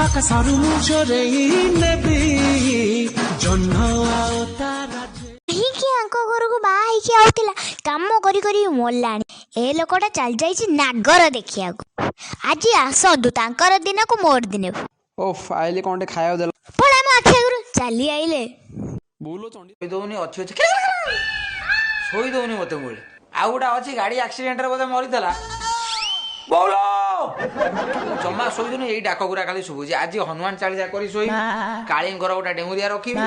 ଆକାଶରୁ ମୁଁ ଚୋରେଇ ନେବି ଜହ୍ନ ଆଉ ତାରା। କାହିଁକି ଆଙ୍କ ଘରକୁ ବାହା ହେଇକି ଆଉଥିଲା, କାମ କରି କରି ମଲାଣି। ଏ ଲୋକଟା ଚାଲି ଯାଇଛି ନାଗର ଦେଖିବାକୁ। ଆଜି ଆସନ୍ତୁ ତାଙ୍କର ଦିନକୁ ମୋର ଦିନେ। ଓ ଆଇଲେ କ'ଣ ଟେ ଖାଇବାକୁ ଦେଲ? ପଳା ମୋ ଆଖି ଆଗରୁ ଚାଲି ଆଇଲେ। ଶୋଇ ଦଉନି ଅଛି ଶୋଇ ଦଉନି ମତେ ମୁଳେ। ଆଉ ଗୋଟେ ଅଛି ଗାଡି ଆକ୍ସିଡେଣ୍ଟରେ ବୋଧେ ମରିଥିଲା। ବଉଳ ଜମା ଶୋଇଦୁନି, ଏଇ ଡାକ ଗୁରା ଖାଲି ଶୁଭୁଛି। ଆଜି ହନୁମାନ ଚାଳିଶା କରି ଶୋଇ, କାଳୀଙ୍କର ଗୋଟେ ଡେଙ୍ଗୁରିଆ ରଖିବି,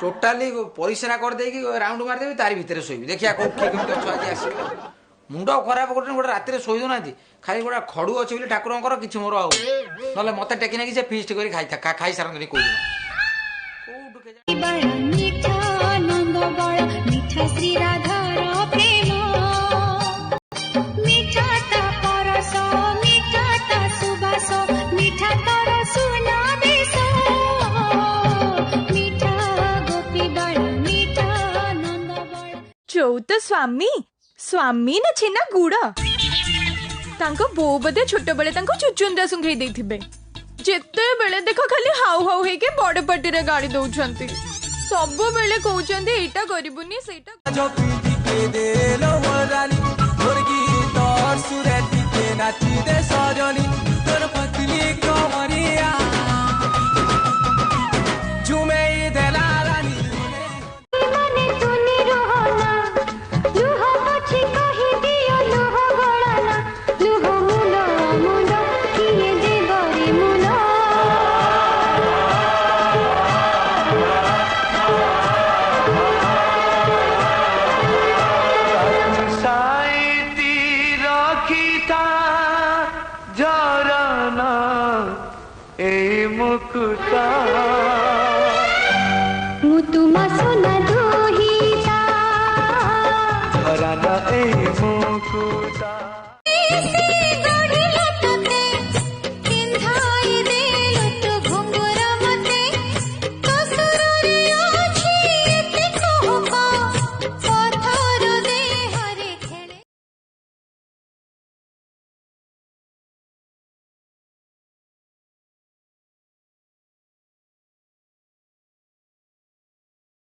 ଟୋଟାଲି ପରିସ୍ରା କରିଦେଇକି ରାଉଣ୍ଡ ମାରିଦେବି, ତାରି ଭିତରେ ଶୋଇବି। ଦେଖିଆ କୋଉ କିଏ କେମିତି ଅଛ ଆଜି ଆସିବ। ମୁଣ୍ଡ ଖରାପ କରୁଛନ୍ତି, ଗୋଟେ ରାତିରେ ଶୋଇ ଦଉନାହାନ୍ତି। ଖାଲି ଗୋଟେ ଖଡୁ ଅଛି ବୋଲି ଠାକୁରଙ୍କର କିଛି ମୋର ଆଉ, ନହେଲେ ମତେ ଟେକି ନେଇକି ସେ ଫିଷ୍ଟ କରି ଖାଇସାରନ୍ତିନି କୋଉଦିନ। ଚଉତ ସ୍ୱାମୀ ସ୍ୱାମୀ ନା ଛେନା ଗୁଡ। ତାଙ୍କ ବୋଉ ବୋଧେ ଛୋଟ ବେଳେ ତାଙ୍କୁ ଚୁଚୁନ୍ଦା ଶୁଙ୍ଘେଇ ଦେଇଥିବେ। ଯେତେବେଳେ ଦେଖ ଖାଲି ହାଉ ହାଉ ହେଇକି ବଡ ପାଟିରେ ଗାଳି ଦଉଛନ୍ତି। ସବୁବେଳେ କହୁଛନ୍ତି ଏଇଟା କରିବୁନି ସେଇଟା। ঝরনা এই মুকুতা